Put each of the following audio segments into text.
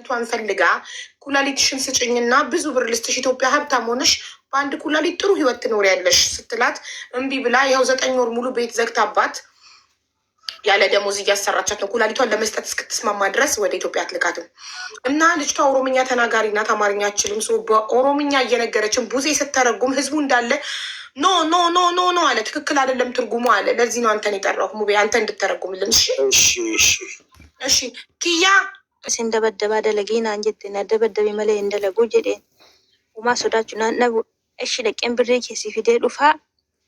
ቷን ፈልጋ ኩላሊትሽን ስጭኝና ብዙ ብር ልስጥሽ፣ ኢትዮጵያ ሀብታም ሆነሽ በአንድ ኩላሊት ጥሩ ህይወት ትኖሪያለሽ ስትላት እምቢ ብላ ያው 9 ወር ሙሉ ቤት ዘግታባት ያለ ደሞዝ እያሰራቻት ነው። ኩላሊቷን ለመስጠት እስክትስማማ ድረስ ወደ ኢትዮጵያ አትልካትም። እና ልጅቷ ኦሮምኛ ተናጋሪ ናት፣ አማርኛ አችልም። በኦሮምኛ እየነገረችን ቡዜ ስተረጉም ህዝቡ እንዳለ ኖ ኖ ኖ ኖ ኖ አለ። ትክክል አይደለም ትርጉሙ አለ። ለዚህ ነው አንተን የጠራሁት ሙቤ፣ አንተ እንድተረጉምልን። እሺ ኪያ እንደበደባ ደለጌና እንጀት ነደበደብ መለ እንደለጉ ጀዴ ኡማ ሶዳቹ ናነቡ እሺ ለቀን ብሬ ኬሲ ፊዴ ዱፋ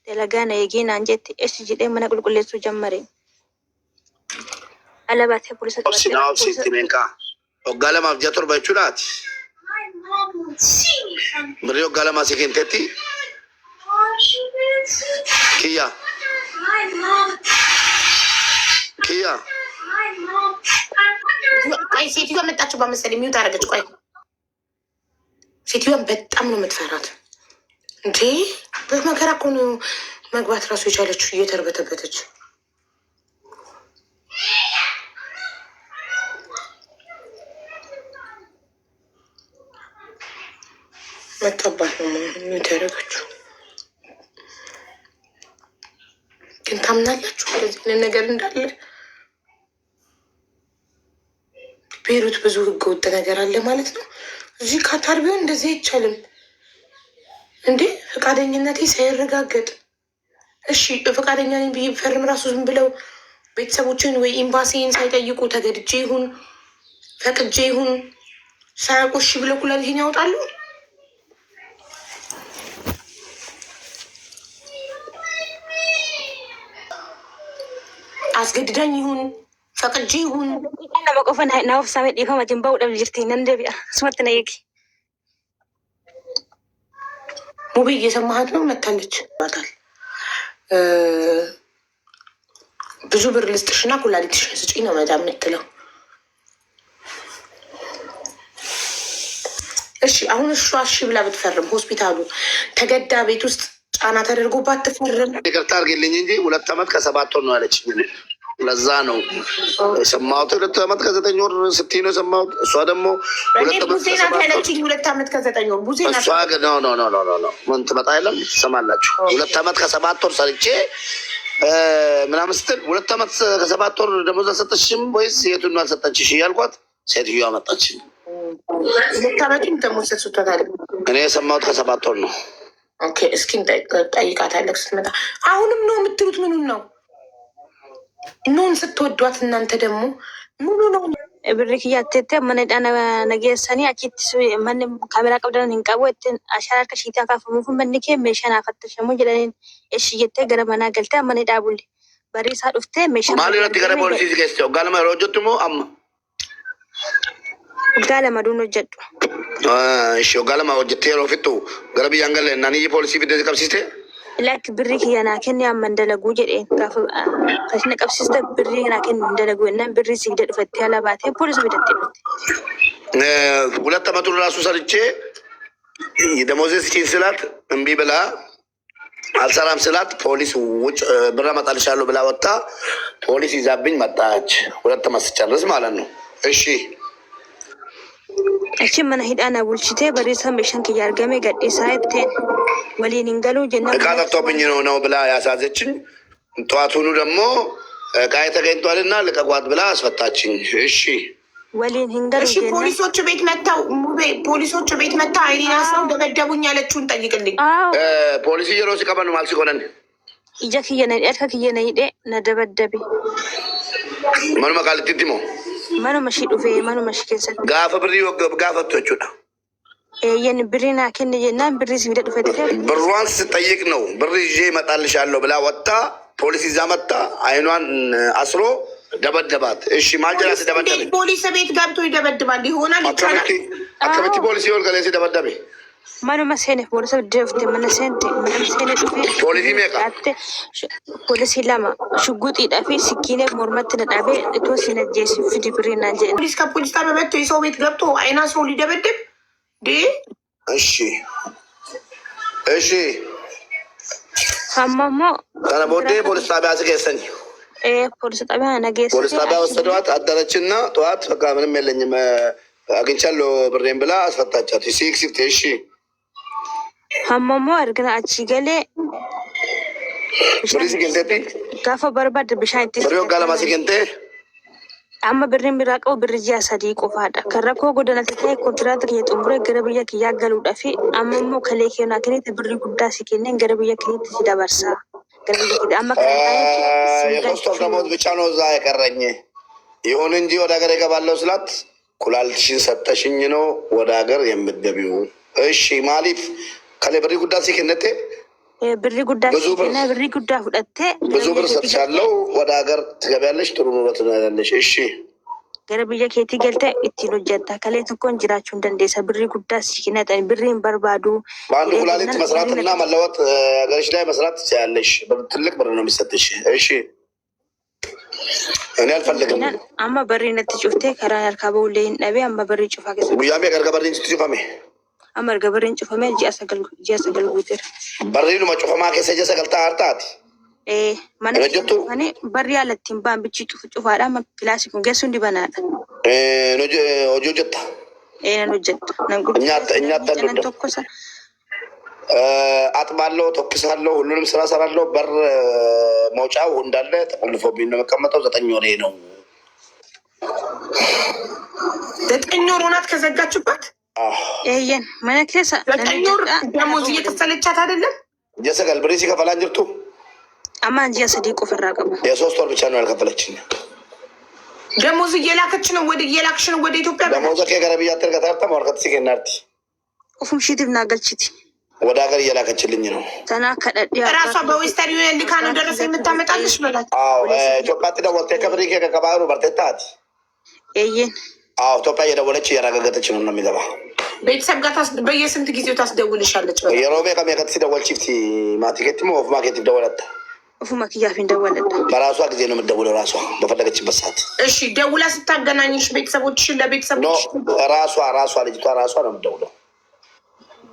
ደለጋና የጌና እንጀት እሺ ጀዴ መነቁልቁሌቱ ጀመረ አለባቴ ፖሊስ ሲናው ሲቲሜንካ ኦጋለማ አፍጃቶር ባቹላት ብሬ ኦጋለማ ሲከንቴቲ ኪያ ኪያ ቆይ ሴትዮዋ መጣችሁ በመሰለኝ ሚውት አደረገች። ቆይ ሴትዮዋን በጣም ነው የምትፈራት እንዴ! በመከራ እኮ ነው መግባት ራሱ የቻለችው እየተርበተበተች። መጣባት ነው ሚውት ያደረገችው። ግን ታምናላችሁ እንደዚህ ነገር እንዳለ? ቤሩት ብዙ ህገወጥ ነገር አለ ማለት ነው። እዚህ ካታር ቢሆን እንደዚህ አይቻልም እንዴ! ፈቃደኝነቴ ሳይረጋገጥ እሺ ፈቃደኛ ነኝ ብዬ ፈርም ራሱ ዝም ብለው ቤተሰቦችን ወይ ኤምባሲን ሳይጠይቁ ተገድጄ ይሁን ፈቅጄ ይሁን ሳያውቁ እሺ ብለው ኩላሊቴን ያወጣሉ። አስገድዳኝ ይሁን ፈቅጄ ይሁን ለመቆፈን ናውፍ ሳሜት ይፈማ ጅንባው ደብ ጅርቲ ነንደቢያ ስመት ነይክ ሙቤ እየሰማሃት ነው? መታለች ባታል ብዙ ብር ልስጥሽና ኩላሊትሽን ስጪኝ ነው መዳም የምትለው። እሺ አሁን እሺ ብላ ብትፈርም ሆስፒታሉ ተገዳ ቤት ውስጥ ጫና ተደርጎባት ትፈርም? ይቅርታ አድርጊልኝ እንጂ 2 ዓመት ከ7 ወር ነው ያለች። ለዛ ነው የሰማሁት። 2 ዓመት ከ9 ወር ስትይ ነው የሰማሁት። እሷ ደግሞ ቡዜና ያለችኝ 2 ዓመት ከ9 ወር ቡዜና እሷ ኖ ምን ትመጣ የለም ትሰማላችሁ። 2 ዓመት ከ7 ወር ሰርቼ ምናምን ስትል 2 ዓመት ከ7 ወር ደሞዝ አልሰጠችሽም ወይስ የቱን አልሰጠችሽ እያልኳት ሴትዮዋ መጣች። 2 ዓመቱን ደሞዝ ሰጥቷታል። እኔ የሰማሁት ከ7 ወር ነው። ኦኬ እስኪ ጠይቃታለሁ ስትመጣ። አሁንም ነው የምትሉት? ምኑን ነው ኑን ስትወዷት እናንተ ደግሞ ሙሉ ነው ብሪክ ያተተ መነዳና ነገሰኒ አቺት ማን ካሜራ ቀብደን እንቀበጥ አሻራከ ሽታ ካፈሙፉ መንከ መሸና ፈተሸሙ ጀለን እሺ የተ ገረመና ገልታ መነዳቡል በሪሳ ዱፍተ መሸና ማለት ገረ ፖሊሲ ሲገስተው ጋለማ ሮጆቱሞ አማ ጋለማ ዱኖ ጀዱ እሺ ጋለማ ወጀቴ ሮፊቱ ገረብ ያንገለ ናኒ ፖሊሲ ቢደ ቀብሲስተ لك بريك يا ناكن يا من دلقو جدين كاف كشنا كبسيست بريك ناكن دلقو إنن بريك سيجد فتي على باتي بوليس بيدتين 2 ዓመቱን ራሱ ሰርቼ የደሞዝ ስላት እምቢ ብላ አልሰራም ስላት ፖሊስ ውጭ ብር አመጣልሻለሁ ብላ ወጣ። ፖሊስ ይዛብኝ መጣች። 2 ዓመት ስጨርስ ማለት ነው። እሺ እቺ ምን ሄዳና ቡልሽቴ በሪሳ መሽንክ ያርገሜ ገዲ ሳይት ወሊን እንገሉ ጀና ካጣጣብኝ ነው ብላ ያሳዘችኝ። ጠዋቱኑ ደግሞ ቃይ ተገኝቷልና ልቀቋት ብላ አስፈታችኝ። እሺ ወሊን እንገሉ እሺ ፖሊሶቹ ቤት መጣው ፖሊሶቹ ቤት መጣ አይዲና ሰው ደበደቡኝ ያለችውን ጠይቅልኝ። ፖሊስ ይሮስ ከበኑ ማልሲ ኮነን ይጀክየነ እርከክየነ ይዴ ነደበደቢ ማኑ መቃልቲቲሞ ማኑ መሺ ዱፌ ማኑ መሺ ከሰ ጋፈ ብሪ ወገብ ጋፈቶቹዳ የን ብሪና ከነ የና ብሪ ሲደ ዱፈተ ብሯን ስጠይቅ ነው ብር ይዤ እመጣልሻለሁ ብላ ወጣ። ፖሊስ ይዛ መጣ። አይኗን አስሮ ደበደባት። እሺ ማልጀራስ ደበደበ። ፖሊስ ቤት ገብቶ ይደበድባል ይሆናል ይቻላል። አከበቲ ፖሊስ ይወል ከለሲ ደበደበ ማኑ መሰነ ፖሊስ ደፍተ መነሰንተ መነሰነ ዱፌ ፖሊስ ይመጣ ፖሊስ ይላማ ሽጉጥ ይጣፊ ስኪኔ ሞርመት ነዳቤ እቶሲነ ጄሲ ፍዲ ብሪና ጀ ፖሊስ ከፖሊስ ጣቢያ መጥቶ የሰው ቤት ገብቶ አይና ሰው ሊደበድብ እሺ አማማ ታናቦዴ ፖሊስ ጣቢያ አስገሰኝ። ፖሊስ ጣቢያ ነገ ፖሊስ ጣቢያ ወሰዷት። አደረችና ጠዋት በቃ ምንም የለኝም አግኝቻለሁ ብሬን ብላ አስፈታቻት። ሲክሲፍት እሺ ሀመሞ እርግና አቺ ገሌ ብሪ ሲገንቴ ጋፈ በርባድ ብሻን ቲ ብሪ ወጋላ ማሲገንቴ አማ ብሬን ቢራቀው ብርጂያ ሰዲ ቆፋዳ ከረኮ ጎደናተ ኮንትራት ከየጡምብረ ገረብያ ከያገሉ ዳፊ አመሞ ከሌኬና ከኔ ብሪ ጉዳ ሲከነን ገረብያ ከኔ ሲዳበርሳ ገረብያ ከዲ አማ የሶስት ደሞዝ ብቻ ነው እዛ የቀረኝ። ይሁን እንጂ ወደ ሀገር የገባለው ስላት ኩላልትሽን ሰጠሽኝ ነው ወደ ሀገር የምትገቢው። እሺ ማሊፍ ከሌ ብሪ ጉዳ ሲከነቴ ብሪ ጉዳ ሲከነ ብሪ ጉዳ ሁለቴ ብዙ ብር ሰጥሻለሁ ወደ ሀገር ትገቢያለሽ፣ ጥሩ ኑሮ ትኖሪያለሽ። እሺ ገረብያ ከቲ ገልተ እቲሎ ጀታ ከሌ ተኮን ጅራቹ እንደንደሰ ብሪ ጉዳ ሲከነ ብሪን በርባዱ በአንድ ኩላሊት መስራትና መለወጥ ሀገርሽ ላይ መስራት ትችያለሽ። ትልቅ ብር ነው የሚሰጥሽ። እሺ እኔ አልፈልግም። አማ በሪነት ጩፍቴ ከራ ያርካበው ለይን ነቢ አማ በሪ ጩፋ ገዘ ጉያሜ ገርጋ በሪን ስትጩፋሜ አመር ገበሬን ጩፈሜ ጂያሰገል ጉትር በሪኑ መጩፈማ ከሰ ጀሰገልታ አርታት ማነ ማኔ በሪ ያለቲም ባን ብቺ ጩፍ ጩፋዳ ክላሲክ ገሱ እንዲበናል ኦጆጀታ ነንጉ እኛ ተንተኮሰ አጥባለሁ፣ ተኩሳለሁ፣ ሁሉንም ስራ ሰራለሁ። በር መውጫው እንዳለ ተቆልፎብኝ ነው መቀመጠው። 9 ወሬ ነው 9 ወር ሆናት ከዘጋችበት። ይሄን ማነከሳ 9 ወር ደሞዝ እየተሰለቻት አይደለም። የሰገል ብሬ ሲከፈል አንጅርቱ አማን ጂያ ሰዲቁ ፈራቀሙ የ3 ወር ብቻ ነው ያልከፈለችኝ። ደሞዝ እየላከች ነው ወደ እየላክሽ ነው ወደ ኢትዮጵያ። ደሞዝ ከገረብያ ተርገታርታ ማርከት ሲከናርቲ ኡፉም ሺቲብ ናገልቺቲ ወደ ሀገር እየላከችልኝ ነው። ራሷ በዌስተርን ዩኒየን ልካ ነው ደረሰ የምታመጣልሽ በላት። አዎ ኢትዮጵያ ትደወልቴ ከብሪ ከከባሩ በርቴታት ይሄን አዎ ኢትዮጵያ እየደወለች እያረጋገጠች ነው የሚገባ። ቤተሰብ ጋር በየስንት ጊዜው ታስደውልሻለች? የሮቤ ከሚያከት ሲደወል ቺፍቲ ማቲኬት ኦፍ ማኬት ደወለታ ኦፍ ማኪያፊ ደወለታ በራሷ ጊዜ ነው የምትደውለው ራሷ በፈለገችበት ሰዓት። እሺ ደውላ ስታገናኝሽ ቤተሰቦችሽን ለቤተሰቦች ራሷ ልጅቷ ራሷ ነው የምትደውለው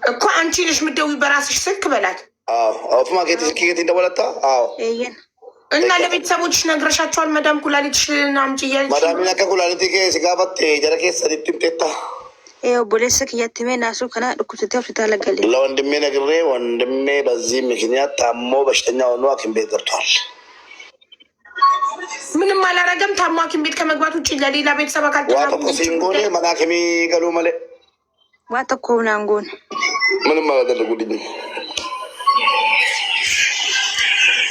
እኮ አንቺ ነሽ የምትደውይ በራስሽ ስልክ በላት። አዎ ኦፍ ማኬት ስልክ ደወለታ። አዎ ይሄን እና ለቤተሰቦችሽ ነግረሻቸዋል? መዳም ኩላሊትሽን አምጪ እያለች መዳም ነከ ኩላሊት ሲጋበት ጀረኬ ሰዲትምቴታ ይኸው ቦሌስክ እያትሜ ናሱ ከና ድኩትቴ ፍታለገል ለወንድሜ ነግሬ ወንድሜ በዚህ ምክንያት ታሞ በሽተኛ ሆኖ ሐኪም ቤት ገብቷል። ምንም አላረገም። ታሞ ሐኪም ቤት ከመግባት ውጭ ለሌላ ቤተሰብ አካል ዋተኮ ሲንጎኔ መናከሚ ገሉ መለ ዋተኮ ናንጎን ምንም አላደረጉልኝም።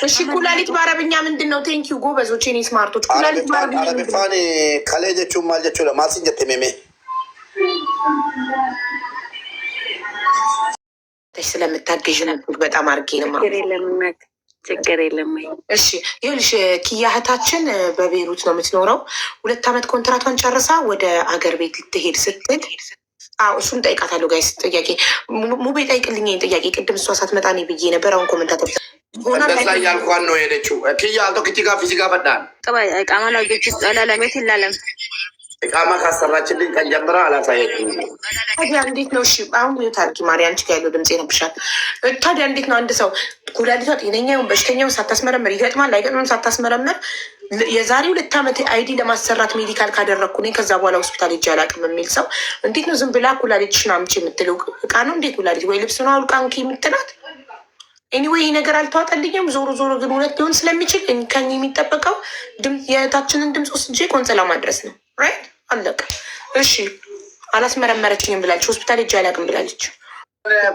እሺ ኩላሊት በአረብኛ ምንድን ነው? ቴንኪዩ ጎበዞች፣ እኔ ስማርቶች። ኩላሊት በአረብኛ አረብፋኒ ከሌጀቹ ማልጀቹ ለማስንጀት ሜሜ ስለምታገዥ በጣም አድርጌ ነው። ችግር የለም። እሺ ይኸውልሽ ኪያ እህታችን በቤይሩት ነው የምትኖረው። 2 ዓመት ኮንትራቷን ጨርሳ ወደ አገር ቤት ልትሄድ ስትል እሱን ጠይቃታለሁ። ጋይስ ጥያቄ ሙቤ ጠይቅልኝ ጥያቄ። ቅድም እሷ ሳትመጣ እኔ ብዬ ነበር። አሁን ኮመንታተር እንደዛ ያልኳን ነው የሄደችው። ኪያ አልቶ ኪቲ ጋር ፊዚጋ ፈዳል ቃማና ቤች ላላሜት ይላለም እቃማ ካሰራችልኝ ቀን ጀምራ አላሳየችም። ታዲያ እንዴት ነው? እሺ አሁን ታርጊ ማሪ፣ አንቺ ጋር ያለው ድምፅ ይነብሻል። ታዲያ እንዴት ነው አንድ ሰው ኩላሊቷ ጤነኛውን በሽተኛውን ሳታስመረምር ይገጥማል አይገጥምም ሳታስመረምር የዛሬ 2 ዓመት አይዲ ለማሰራት ሜዲካል ካደረግኩ እኔ ከዛ በኋላ ሆስፒታል ሄጄ አላውቅም የሚል ሰው እንዴት ነው ዝም ብላ ኩላሊትሽን አምጪ የምትለው? እቃ ነው እንዴት ኩላሊት ወይ ልብስ ነው አውልቃ እንኪ የምትላት? ኤኒዌይ ይህ ነገር አልተዋጠልኝም። ዞሮ ዞሮ ግን እውነት ሊሆን ስለሚችል ከኝ የሚጠበቀው የእህታችንን ድምፅ ወስጄ ቆንጽላ ማድረስ ነው። ራይት አለቀ። እሺ አላስመረመረችኝም ብላለች። ሆስፒታል ሄጄ አላውቅም ብላለች።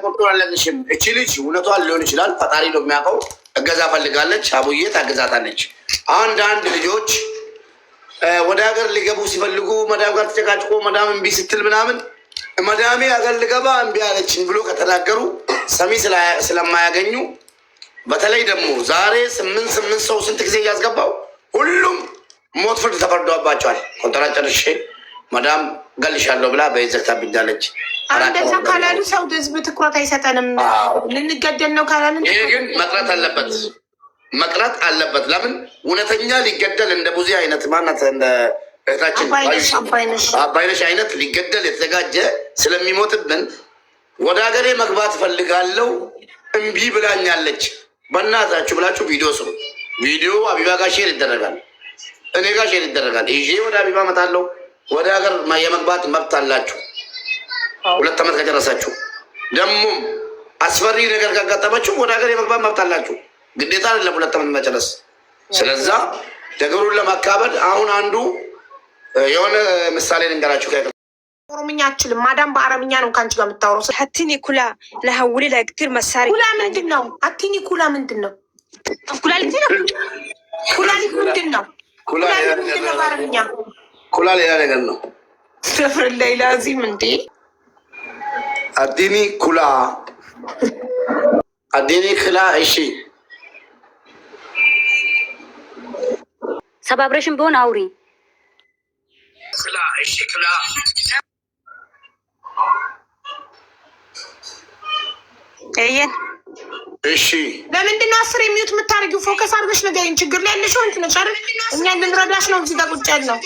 ቁርጡለሽም እቺ ልጅ እውነቷን ሊሆን ይችላል፣ ፈጣሪ ነው የሚያውቀው። እገዛ ፈልጋለች፣ አቡዬ ታገዛታለች። አንዳንድ ልጆች ወደ ሀገር ሊገቡ ሲፈልጉ መዳም ጋር ተጨቃጭቆ መዳም እምቢ ስትል ምናምን መዳሜ ሀገር ልገባ እምቢ አለችኝ ብሎ ከተናገሩ ሰሚ ስለማያገኙ በተለይ ደግሞ ዛሬ 8 ሰው ስንት ጊዜ እያስገባው ሁሉም ሞት ፍርድ ተፈርዶባቸዋል። ኮንትራት ጨርሼ መዳም ገልሻለሁ ብላ በይዘት ታብኛለች። እንደዛ ካላሉ ሰው ህዝብ ትኩረት አይሰጠንም። ልንገደል ነው ካላሉ ይሄ ግን መቅረት አለበት፣ መቅረት አለበት። ለምን እውነተኛ ሊገደል እንደ ቡዜ አይነት ማናት እንደ እህታችን አባይነሽ አይነት ሊገደል የተዘጋጀ ስለሚሞትብን ወደ ሀገሬ መግባት ፈልጋለው እምቢ ብላኛለች በእናታችሁ ብላችሁ ቪዲዮ ስሩ። ቪዲዮ አቢባ ጋር ሼር ይደረጋል፣ እኔ ጋር ሼር ይደረጋል። ይዤ ወደ አቢባ መጣለው። ወደ ሀገር የመግባት መብት አላችሁ። 2 ዓመት ከጨረሳችሁ ደግሞ አስፈሪ ነገር ካጋጠማችሁ ወደ ሀገር የመግባት መብት አላችሁ። ግዴታ አይደለም 2 ዓመት መጨረስ። ስለዛ ነገሩን ለማካበድ አሁን አንዱ የሆነ ምሳሌ ልንገራችሁ። ኦሮምኛ አችልም ማዳም በአረብኛ ነው ከአንቺ ጋር የምታወራው። ሀቲኒ ኩላ ለሀውሊ ለክትር መሳሪ ኩላ ምንድን ነው? አቲኒ ኩላ ምንድን ነው? ኩላሊት ነው። ኩላሊት ምንድን ነው? ኩላሊት ምንድን ነው በአረብኛ? ኩላ ሌላ ነገር ነው። ስፍር ላይ ላዚም እንዴ አዲኒ ኩላ አዲኒ ክላ እሺ ሰባብረሽን ቢሆን አውሪ ክላ እሺ ክላ እየን እሺ ለምንድን ነው 10 የሚዩት የምታደርጊው? ፎከስ አድርገሽ ንገሪኝ። ችግር ላይ ያለሽው አንቺ ነሽ አይደል? እኛ ልንረዳሽ ነው እዚህ ጋር ቁጭ ያልነው።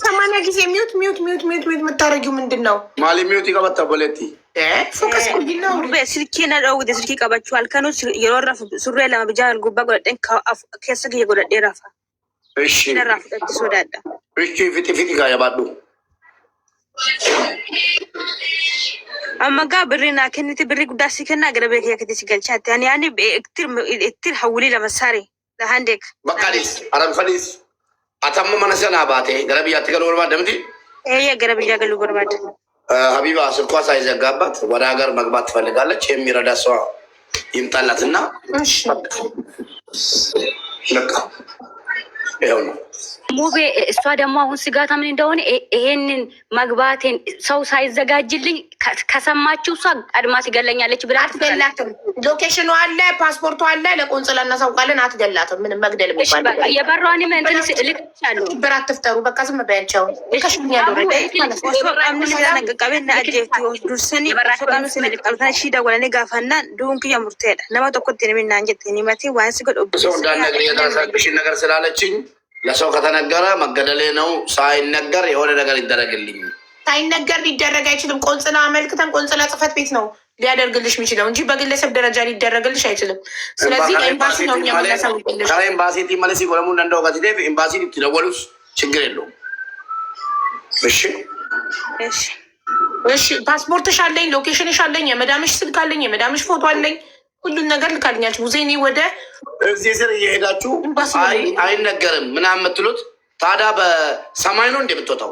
80 ጊዜ ሚዩት ሚዩት ሚዩት ሚዩት ሚዩት የምታደርጊው ምንድን ነው? ማሊ ሚዩት ይቀበጣ በለቲ ፎከስ አድርጊና ስልኬ ነደው ወደ ስልኬ ቀባችኋል። ከኑ የወረፍ ሱሪ ለማብጃ ጉባ ጎደን ከሰግ የጎደደ ራፋ እሺ ነራፍ ጠጥ ሶዳዳ እሺ ፊቲ ፊቲ ጋር ያባዱ አማጋ ብሪና ከንቲ ብሪ ጉዳሲ ከና ገረበ ከከቲ ሲገልቻት ያኒ እክትር ሐውሊ ለመሳሪ ለሃንዴክ በቃሊስ አረንፈሊስ አተም መነሰና ባቴ ገረብያ ተገሉ ወርባ ደምቲ ገረብያ ገሉ ወርባድ ሀቢባ ስልኳ ሳይዘጋባት ወደ ሀገር መግባት ትፈልጋለች። የሚረዳ ሰው ይምጣላትና እሺ በቃ ይኸው ነው። ሙቤ እሷ ደግሞ አሁን ስጋታ ምን እንደሆነ ይሄንን መግባቴን ሰው ሳይዘጋጅልኝ ከሰማችሁ እሷ አድማ ትገለኛለች ብላ አትገላትም። ሎኬሽኑ አለ፣ ፓስፖርቱ አለ። ለቆንጽላ እናሳውቃለን። አትገላትም። ምንም መግደል የሚባል የበሯንም እንትን ልክቻለሁ። ችግር አትፍጠሩ። በቃ ዝም በያቸው። ከሽኛ ዶረ ሰው እንዳነገር የታሳብሽን ነገር ስላለችኝ ለሰው ከተነገረ መገደሌ ነው። ሳይነገር የሆነ ነገር ይደረግልኝ። ሳይነገር ሊደረግ አይችልም። ቆንጽላ አመልክተን ቆንጽላ ጽሕፈት ቤት ነው ሊያደርግልሽ የሚችለው እንጂ በግለሰብ ደረጃ ሊደረግልሽ አይችልም። ስለዚህ ኤምባሲ ነው የሚያመላሳውቅልሽ። ኤምባሲ መለሲ ጎለሙ እንደው ከዚህ ኤምባሲ ትደወሉስ ችግር የለውም። እሺ እሺ። ፓስፖርትሽ አለኝ፣ ሎኬሽንሽ አለኝ፣ የመዳምሽ ስልክ አለኝ፣ የመዳምሽ ፎቶ አለኝ። ሁሉን ነገር ልካልኛች። ሙዜኔ ወደ እዚህ ስር እየሄዳችሁ አይነገርም ምናምን የምትሉት ታዲያ በሰማይ ነው እንደምትወጣው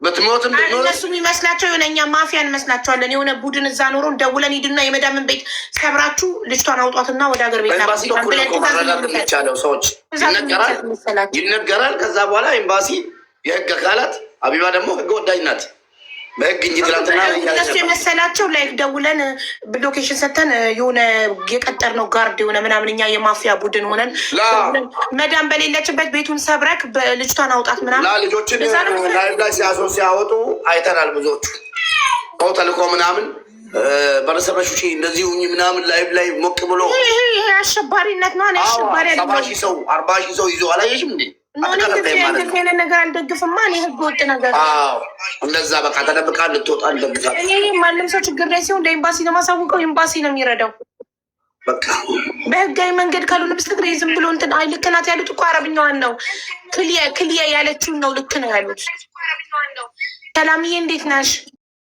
በትሞትም እነሱ የሚመስላቸው የሆነ እኛ ማፊያ እንመስላቸዋለን። የሆነ ቡድን እዛ ኖሮ ደውለን ሂድና የመዳምን ቤት ሰብራችሁ ልጅቷን አውጧትና ወደ ሀገር ቤት ይቻለው ሰዎች ይነገራል። ከዛ በኋላ ኤምባሲ የህግ አካላት አቢባ ደግሞ ህገ ወዳጅ ናት በህግ እንጂ ትላንትና እነሱ የመሰላቸው ላይክ ደውለን ሎኬሽን ሰተን የሆነ የቀጠር ነው ጋርድ የሆነ ምናምን እኛ የማፊያ ቡድን ሆነን መዳም በሌለችበት ቤቱን ሰብረክ ልጅቷን አውጣት ምናምን ልጆችን ላይቭ ላይ ሲያወጡ አይተናል። ብዙዎቹ ሰው ተልኮ ምናምን በረሰበሹ እንደዚህ ሁኝ ምናምን ላይቭ ላይ ሞቅ ብሎ ይሄ አሸባሪነት ነው። አሸባሪ 40,000 ሰው ይዞ አላየሽም እንዴ? እንደዚህ ነገር አልደግፍማ። እኔ ህገ ወጥ ነገር እንደዛ በቃ ተደብቃ ልትወጣ እንደግፋት። ማንም ሰው ችግር ላይ ሲሆን ለኤምባሲ ለማሳውቀው ኤምባሲ ነው የሚረዳው። በቃ በህጋዊ መንገድ ካልሆነ በስተቀር ዝም ብሎ እንትን አይ ልክ ናት ያሉት እኮ አረብኛዋን ነው። ክልያ ያለችውን ነው ልክ ነው ያሉት። ሰላምዬ እንዴት ነሽ?